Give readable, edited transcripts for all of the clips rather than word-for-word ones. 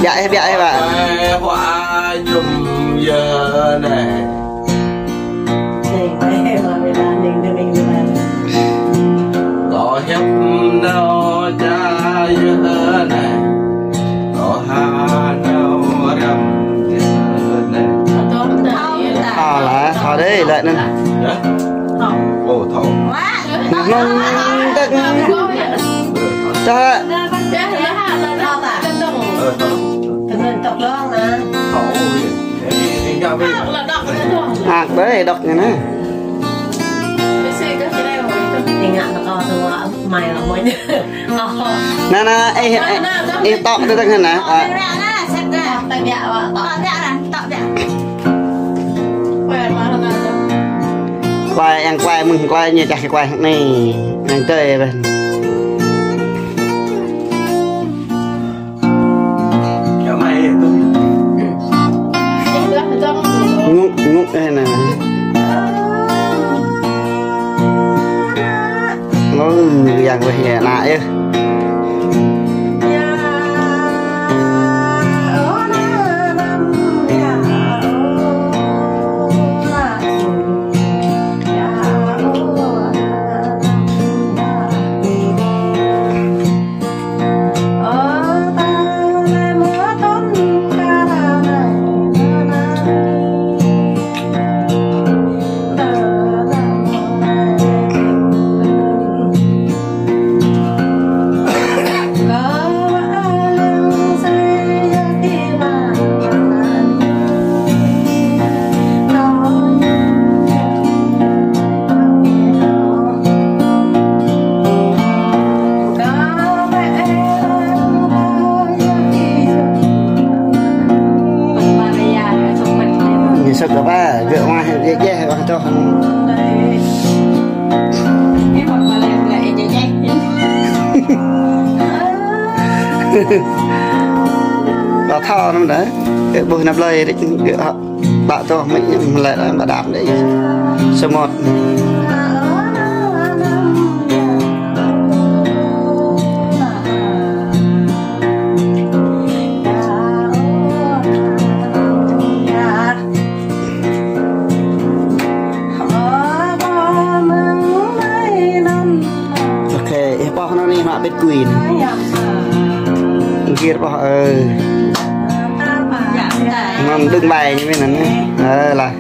Dạ bạn. Hoa nhung giờ này. Có hiếp đâu cha giờ này. Có hà đâu rằm giờ này. Là thò đấy lại nữa. Ồ thầu. Nông tất ta đấy đọc này nè. Nè em tọt tới tầng này quay ăn quay mừng quay như chặt quay này ăn chơi bên ngục đây nè nó dạng về nhà lại sợ cả ba gỡ ngoài dễ bằng cho bà thao nó đấy cái bôi nắp lây đấy gỡ bà cho mình lại là bà đạp đấy số 1 bên quỳnh kia bỏ ngon đừng bài như thế này là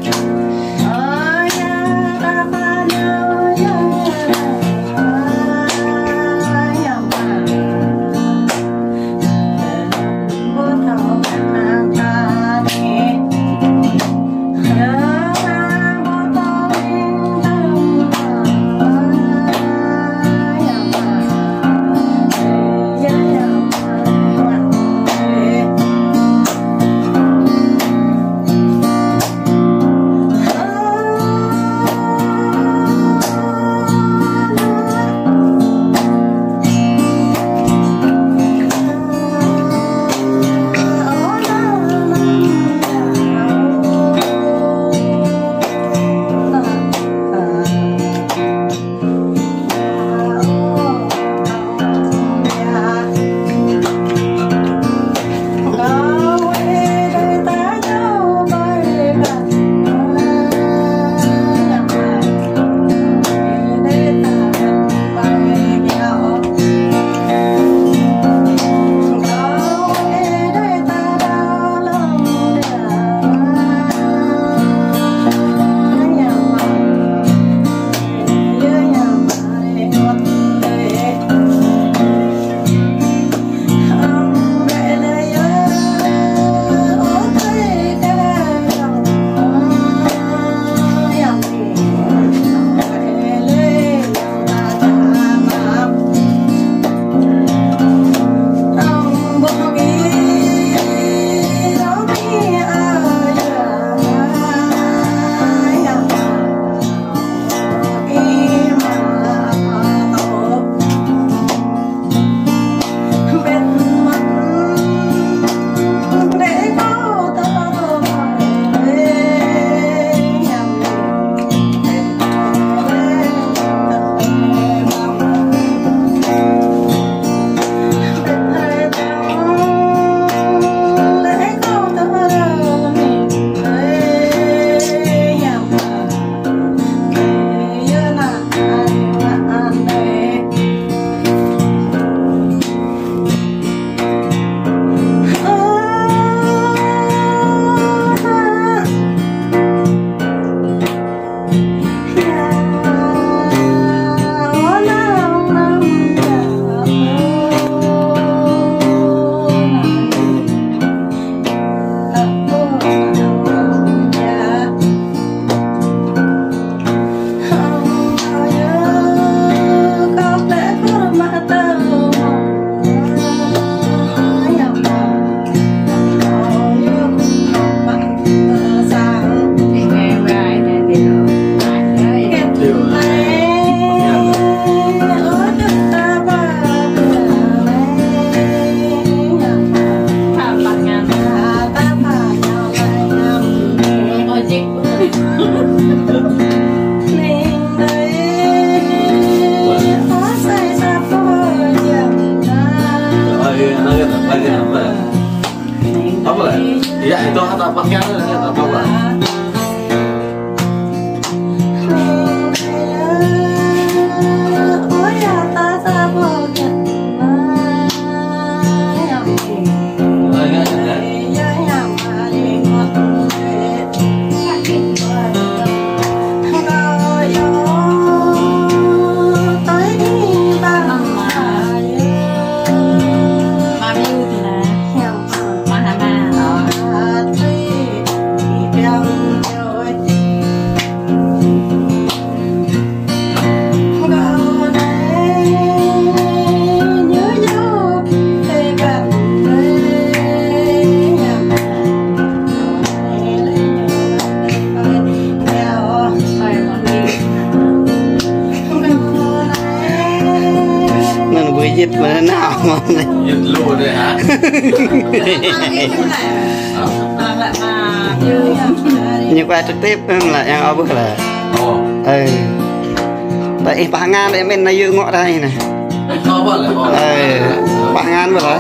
Apa lah? Iya itu kata pakai apa lah? Dịch mà nào mà dịch luôn đấy hả? như qua trực tiếp là em ở bước là tại bà ngan để bên này ngõ đây này bà ngan vừa đó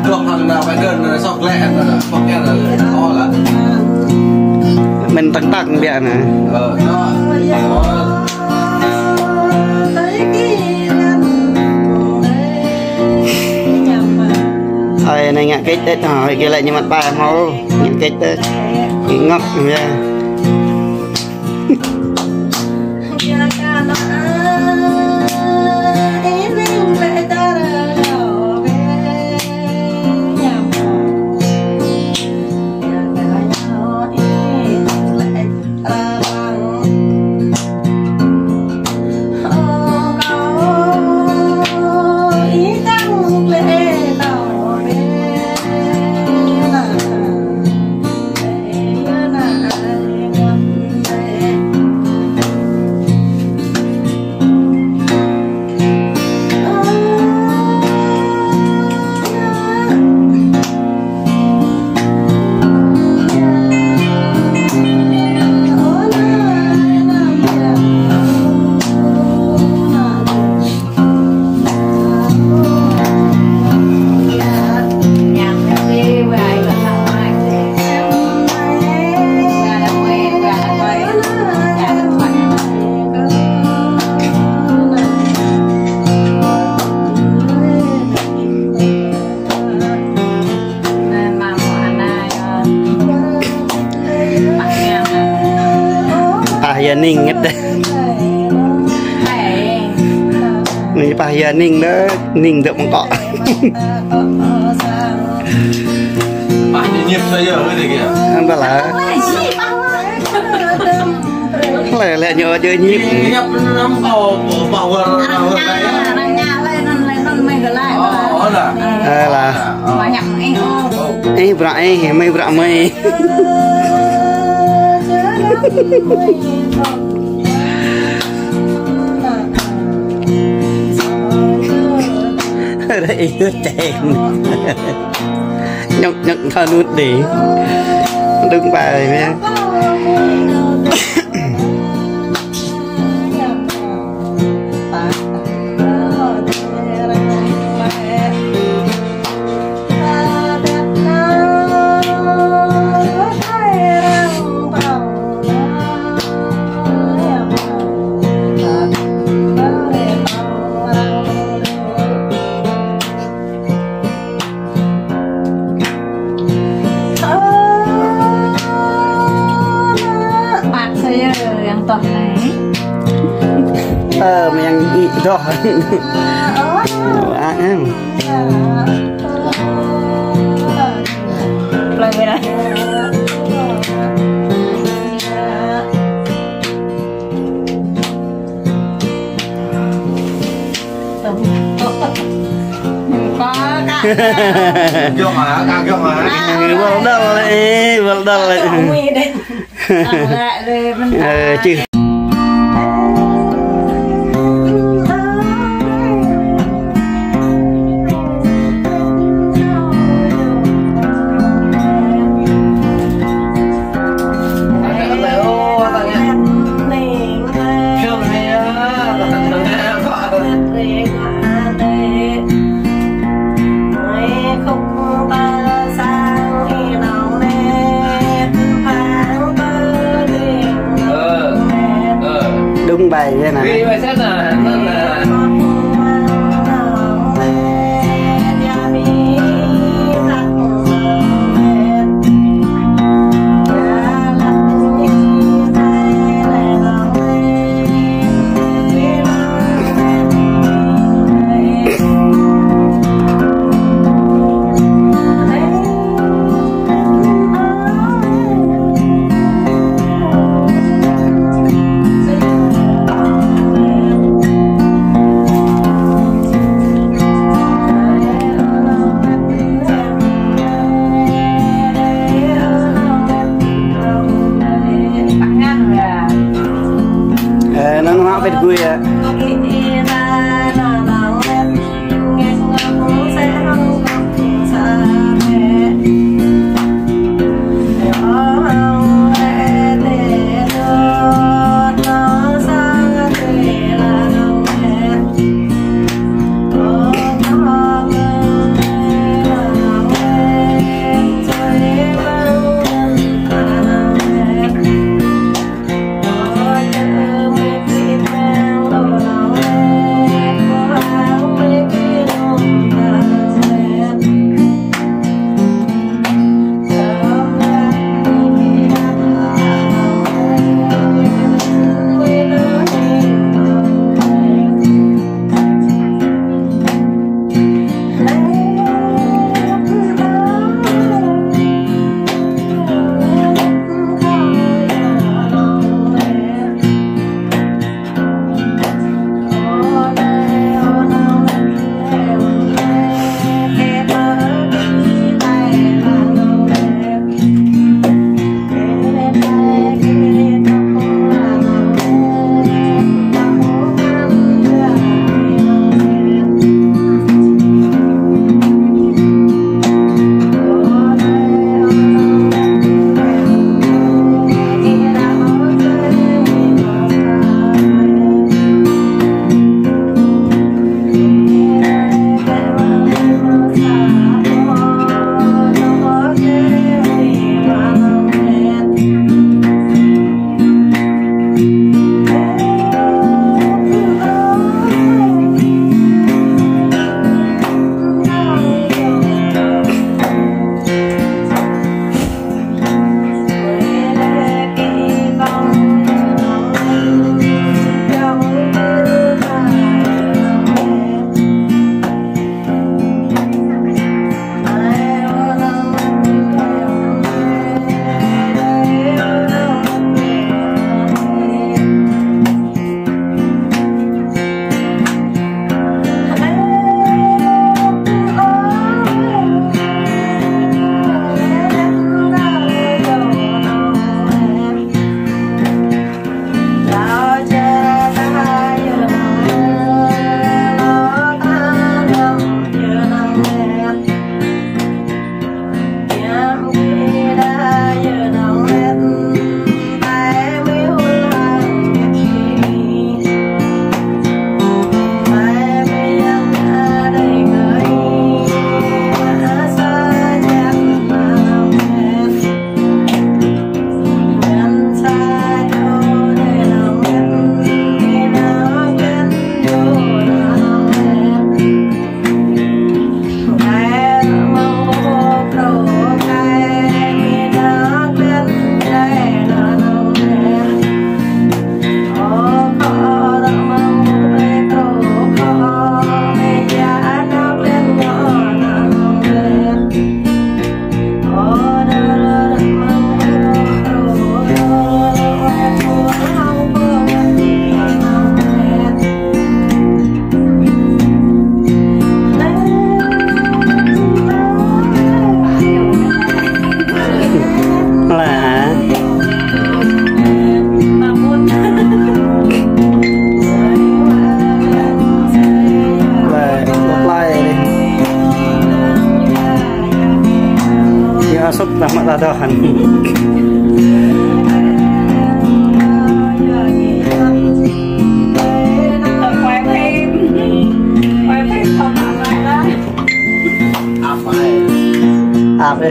được thằng nào phải đơn sọc lẹ sọc nghe là to là mình tặng tặng bịa này thôi này ngã kết tết hỏi kia lại như mặt bà máu ngã kết tết ngọc nha giờ ninh hết đấy người bà giờ ninh đó ninh được bằng cọ bà nhịp bây giờ cái gì kìa anh bảo là lại nhớ chơi nhịp nhịp nó bảo là ấy vậy mấy vậy mấy đây ướt chèn nhóc nhóc thơ nuốt đi đứng bài nha yang itu Vô hả? Càng vô hả? Vâng đâu lại. Ngui đấy. Lại rồi mình Chứ. Đúng bài thế này. Vì bài xét là nó phải vui à.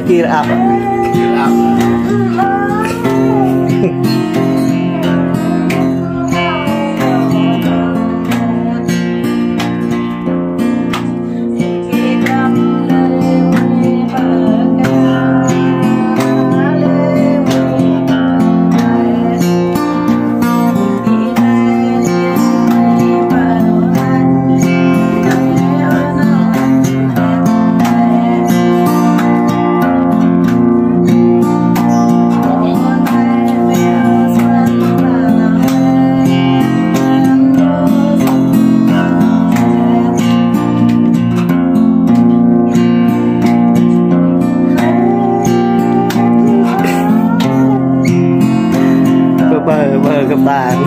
kia ập bờ gặp bạn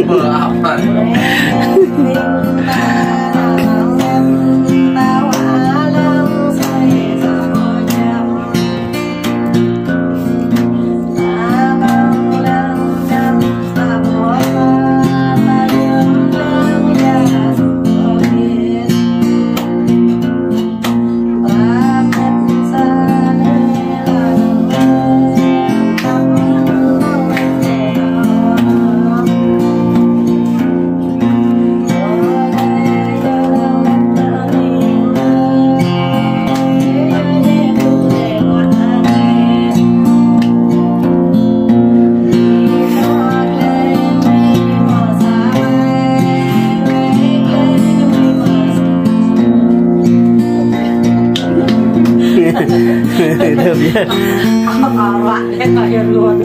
Bờ học này. thơm nhất bạn hết cả luôn